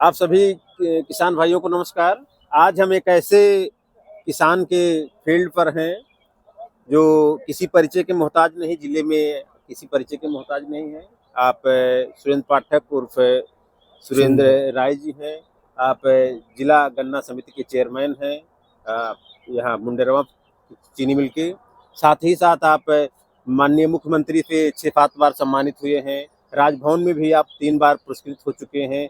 आप सभी किसान भाइयों को नमस्कार। आज हम एक ऐसे किसान के फील्ड पर हैं जो किसी परिचय के मोहताज नहीं, जिले में किसी परिचय के मोहताज नहीं है। आप सुरेंद्र पाठक उर्फ सुरेंद्र राय जी हैं। आप जिला गन्ना समिति के चेयरमैन हैं यहाँ मुंडेरवा चीनी मिल के। साथ ही साथ आप माननीय मुख्यमंत्री से 6-7 बार सम्मानित हुए हैं। राजभवन में भी आप 3 बार पुरस्कृत हो चुके हैं।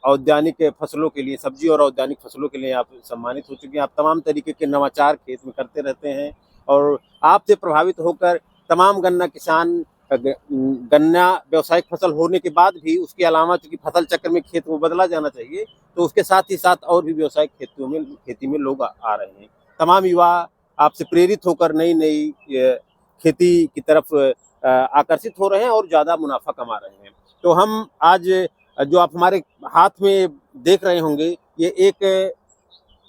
औद्यानिक फसलों के लिए, सब्जी और औद्यानिक फसलों के लिए आप सम्मानित हो चुके हैं। आप तमाम तरीके के नवाचार खेत में करते रहते हैं और आपसे प्रभावित होकर तमाम गन्ना किसान गन्ना व्यावसायिक फसल होने के बाद भी उसके अलावा चूंकि फसल चक्र में खेत को बदला जाना चाहिए, तो उसके साथ ही साथ और भी व्यावसायिक खेती में लोग आ रहे हैं। तमाम युवा आपसे प्रेरित होकर नई नई खेती की तरफ आकर्षित हो रहे हैं और ज़्यादा मुनाफा कमा रहे हैं। तो हम आज जो आप हमारे हाथ में देख रहे होंगे, ये एक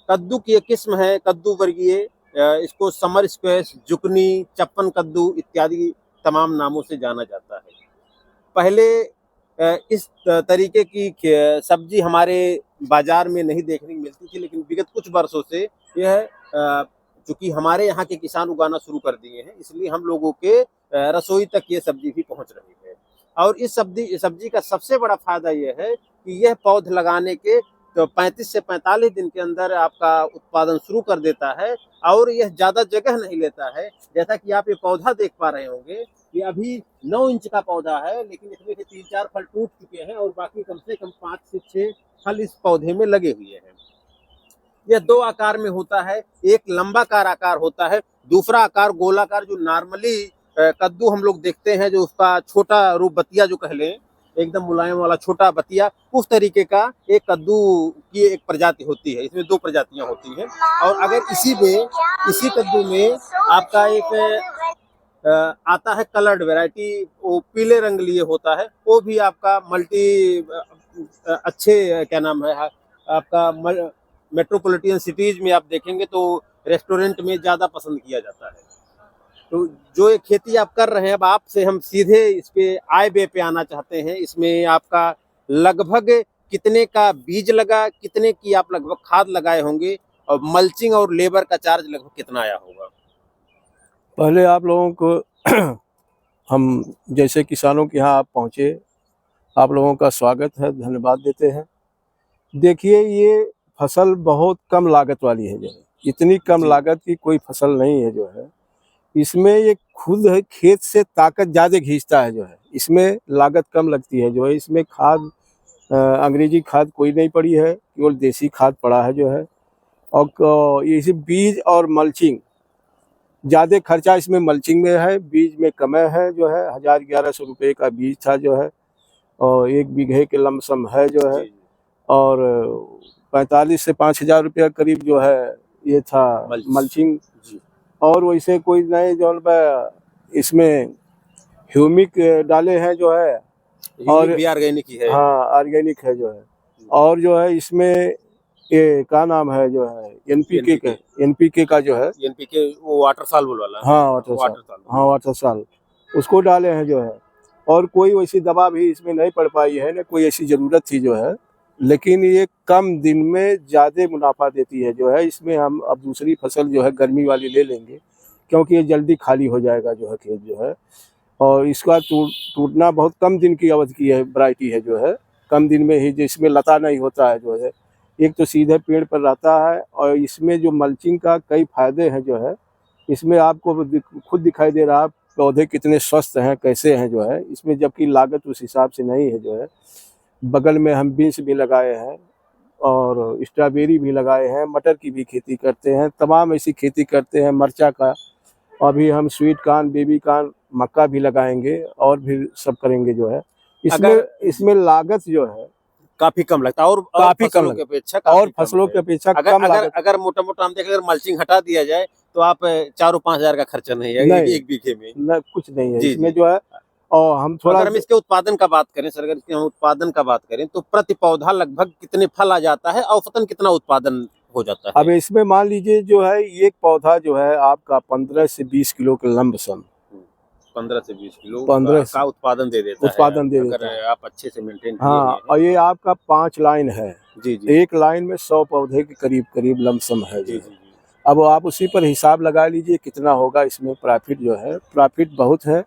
कद्दू की एक किस्म है, कद्दू वर्गीय। इसको समर स्क्वैश, जुकनी, चप्पन कद्दू इत्यादि तमाम नामों से जाना जाता है। पहले इस तरीके की सब्जी हमारे बाजार में नहीं देखने को मिलती थी, लेकिन विगत कुछ वर्षों से यह चूंकि हमारे यहाँ के किसान उगाना शुरू कर दिए हैं, इसलिए हम लोगों के रसोई तक ये सब्जी भी पहुँच रही है। और इस सब्जी का सबसे बड़ा फायदा यह है कि यह पौध लगाने के तो 35 से 45 दिन के अंदर आपका उत्पादन शुरू कर देता है और यह ज़्यादा जगह नहीं लेता है। जैसा कि आप ये पौधा देख पा रहे होंगे, ये अभी 9 इंच का पौधा है, लेकिन इसमें से 3-4 फल टूट चुके हैं और बाकी कम से कम 5 से 6 फल इस पौधे में लगे हुए हैं। यह 2 आकार में होता है, एक लंबाकार आकार होता है, दूसरा आकार गोलाकार जो नॉर्मली कद्दू हम लोग देखते हैं, जो उसका छोटा रूप बतिया जो कह लें, एकदम मुलायम वाला छोटा बतिया, उस तरीके का एक कद्दू की एक प्रजाति होती है। इसमें 2 प्रजातियां होती हैं और अगर इसी कद्दू में आपका एक आता है कलर्ड वैरायटी, वो पीले रंग लिए होता है, वो भी आपका अच्छे क्या नाम है आपका मेट्रोपॉलिटन सिटीज में आप देखेंगे तो रेस्टोरेंट में ज़्यादा पसंद किया जाता है। तो जो ये खेती आप कर रहे हैं, अब आपसे हम सीधे इस पे आय व्यय पे आना चाहते हैं। इसमें आपका लगभग कितने का बीज लगा, कितने की आप लगभग खाद लगाए होंगे और मल्चिंग और लेबर का चार्ज लगभग कितना आया होगा? पहले आप लोगों को हम जैसे किसानों के यहाँ आप पहुँचे, आप लोगों का स्वागत है, धन्यवाद देते हैं। देखिए, ये फसल बहुत कम लागत वाली है, जो है इतनी कम लागत की कोई फसल नहीं है। जो है इसमें ये खुद है खेत से ताकत ज़्यादा खींचता है। जो है इसमें लागत कम लगती है। जो है इसमें खाद अंग्रेजी खाद कोई नहीं पड़ी है, केवल देसी खाद पड़ा है। जो है और इसी बीज और मल्चिंग ज़्यादा खर्चा इसमें मल्चिंग में है, बीज में कम है। जो है 1000-1100 रुपये का बीज था। जो है और 1 बीघे के लमसम है। जो है और 45 से 5000 रुपया करीब जो है ये था मल्चिंग। और वैसे कोई नहीं जो इसमें ह्यूमिक डाले हैं। जो है और भी ऑर्गेनिक ही है। हाँ, ऑर्गेनिक है। जो है और जो है इसमें ये क्या नाम है, जो है एनपीके का जो है एनपीके वो वाटर सॉल्युबल वाला। हाँ, वाटर सॉल्युबल उसको डाले हैं। जो है और कोई वैसी दवा भी इसमें नहीं पड़ पाई है, ना कोई ऐसी ज़रूरत थी। जो है लेकिन ये कम दिन में ज़्यादा मुनाफा देती है। जो है इसमें हम अब दूसरी फसल जो है गर्मी वाली ले लेंगे, क्योंकि ये जल्दी खाली हो जाएगा। जो है खेत जो है और इसका टूटना बहुत कम दिन की अवधि की है, वैरायटी है। जो है कम दिन में ही, जिसमें लता नहीं होता है। जो है एक तो सीधे पेड़ पर रहता है और इसमें जो मल्चिंग का कई फायदे हैं। जो है इसमें आपको खुद दिखाई दे रहा है पौधे कितने स्वस्थ हैं, कैसे हैं। जो है इसमें जबकि लागत उस हिसाब से नहीं है। जो है बगल में हम बीन्स भी लगाए हैं और स्ट्रॉबेरी भी लगाए हैं, मटर की भी खेती करते हैं, तमाम ऐसी खेती करते हैं, मरचा का। अभी हम स्वीट कॉर्न, बेबी कॉर्न, मक्का भी लगाएंगे और भी सब करेंगे। जो है इसमें लागत जो है काफी कम लगता है और काफी कम की अपेक्षा और फसलों की अपेक्षा कम लागत। अगर मोटा मोटा हम देखें, अगर मल्चिंग हटा दिया जाए तो आप 4-5 हजार का खर्चा नहीं है एक बीघे में। न, कुछ नहीं है इसमें। जो है और हम थोड़ा, अगर हम इसके उत्पादन का बात करें सर, अगर इसके हम उत्पादन का बात करें तो प्रति पौधा लगभग कितने फल आ जाता है, औसतन कितना उत्पादन हो जाता है? अब इसमें मान लीजिए जो है एक पौधा जो है आपका 15 से 20 किलो के लमसम 15 से 20 किलो 15 का उत्पादन दे देता उत्पादन दे है, देता अगर आप अच्छे से मेंटेन हाँ, किए और ये आपका 5 लाइन है। जी जी एक लाइन में 100 पौधे के करीब करीब लमसम है जी जो जी है। जी अब आप उसी पर हिसाब लगा लीजिए कितना होगा इसमें प्रॉफिट जो है, प्रॉफिट बहुत है।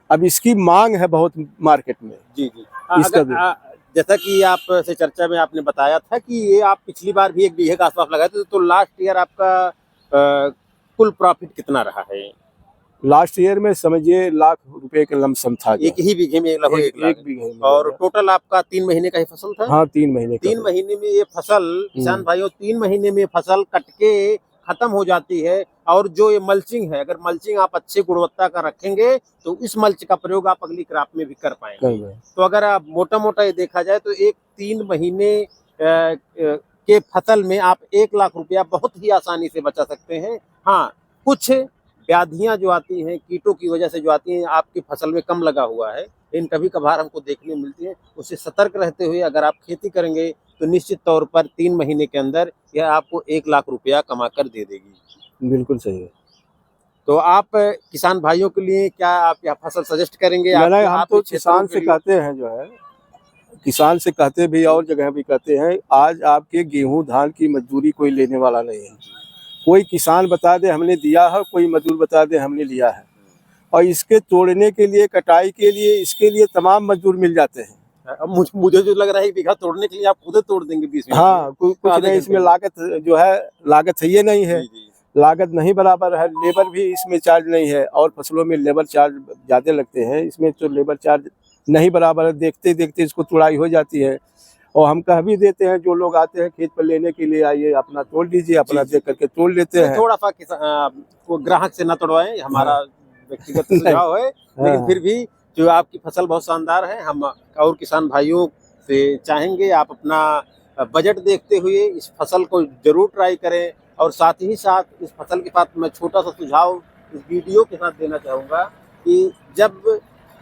अब इसकी मांग है बहुत मार्केट में। जी जी इसका अगर जैसा कि आप से चर्चा में आपने बताया था कि ये आप पिछली बार भी 1 बीघे के आसपास लगाए थे, तो लास्ट ईयर आपका कुल प्रॉफिट कितना रहा है? लास्ट ईयर में समझिए लाख रुपए के लमसम था जो एक ही बीघे में लगभग 1 लाख। एक बीघे में और जो है। टोटल आपका 3 महीने का ही फसल था? हाँ 3 महीने का 3 महीने में ये फसल, किसान भाइयों, 3 महीने में फसल कट के खत्म हो जाती है। और जो ये मल्चिंग है, अगर मल्चिंग आप अच्छे गुणवत्ता का रखेंगे तो इस मल्च का प्रयोग आप अगली क्रॉप में भी कर पाएंगे। तो अगर आप मोटा मोटा ये देखा जाए तो एक 3 महीने के फसल में आप 1 लाख रुपया बहुत ही आसानी से बचा सकते हैं। हाँ, कुछ व्याधियां जो आती हैं कीटों की वजह से जो आती हैं, आपकी फसल में कम लगा हुआ है, इन कभी कभार हमको देखने मिलती है। उससे सतर्क रहते हुए अगर आप खेती करेंगे तो निश्चित तौर पर 3 महीने के अंदर यह आपको 1 लाख रुपया कमा कर दे देगी। बिल्कुल सही है। तो आप किसान भाइयों के लिए क्या आप यह फसल सजेस्ट करेंगे? नहीं, हम तो क्षेत्रों किसान के से लिए? कहते हैं जो है, किसान से कहते भी और जगह भी कहते हैं, आज आपके गेहूं धान की मजदूरी कोई लेने वाला नहीं है। कोई किसान बता दे हमने दिया है, कोई मजदूर बता दे हमने लिया है, और इसके तोड़ने के लिए, कटाई के लिए, इसके लिए तमाम मजदूर मिल जाते हैं। अब मुझे जो लग रहा है 1 बीघा तोड़ने के लिए आप खुद तोड़ देंगे 20 मिनट में। हाँ, कुछ आधे नहीं, घंटे इसमें में। लागत जो है, लागत है ये नहीं है, जी जी लागत नहीं बराबर है, लेबर भी इसमें चार्ज नहीं है। और फसलों में लेबर चार्ज ज़्यादा लगते हैं, इसमें तो लेबर चार्ज नहीं बराबर है। देखते देखते इसको तुड़ाई हो जाती है। और हम कह भी देते हैं, जो लोग आते हैं खेत पर लेने के लिए, आइए अपना तोड़ लीजिए, अपना देख करके तोड़ लेते हैं। थोड़ा सा वो ग्राहक से ना तोड़वाएं, हमारा व्यक्तिगत सुझाव है। लेकिन फिर भी जो आपकी फसल बहुत शानदार है, हम और किसान भाइयों से चाहेंगे आप अपना बजट देखते हुए इस फसल को जरूर ट्राई करें। और साथ ही साथ इस फसल के साथ मैं छोटा सा सुझाव इस वीडियो के साथ देना चाहूँगा कि जब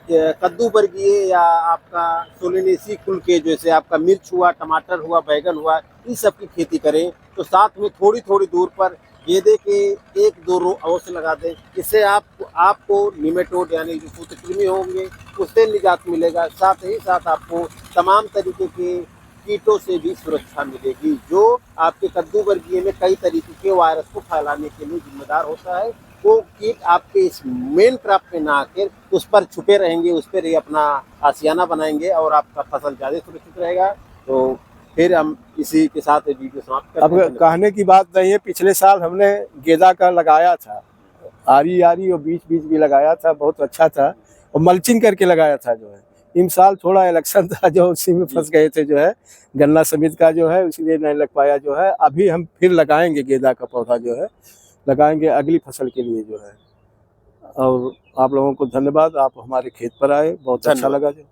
कद्दू वर्गीय या आपका सोलेनेसी कुल के, जैसे आपका मिर्च हुआ, टमाटर हुआ, बैगन हुआ, इन सब की खेती करें तो साथ में थोड़ी थोड़ी दूर पर गेंदे के 1-2 रो अवश्य लगा दें। इससे आपको निमेटोड यानी जो सूत्रकृमि होंगे उससे निजात मिलेगा। साथ ही साथ आपको तमाम तरीके के कीटों से भी सुरक्षा मिलेगी, जो आपके कद्दू वर्गीय में कई तरीके के वायरस को फैलाने के लिए जिम्मेदार होता है। वो कीट आपके इस मेन क्रॉप पे ना आकर उस पर छुपे रहेंगे, उस पर ही अपना आशियाना बनाएंगे और आपका फसल ज़्यादा सुरक्षित रहेगा। तो फिर हम इसी के साथ वीडियो समाप्त करते हैं। अब कहने की बात नहीं है, पिछले साल हमने गेंदा का लगाया था, आरी आरी और बीच बीच भी लगाया था, बहुत अच्छा था, और मल्चिंग करके लगाया था जो है। इन साल थोड़ा इलेक्शन था जो उसी में फंस गए थे जो है, गन्ना समिति का जो है, इसलिए नहीं लग पाया जो है। अभी हम फिर लगाएंगे गेंदा का पौधा जो है, लगाएंगे अगली फसल के लिए जो है। और आप लोगों को धन्यवाद, आप हमारे खेत पर आए, बहुत अच्छा लगा जो।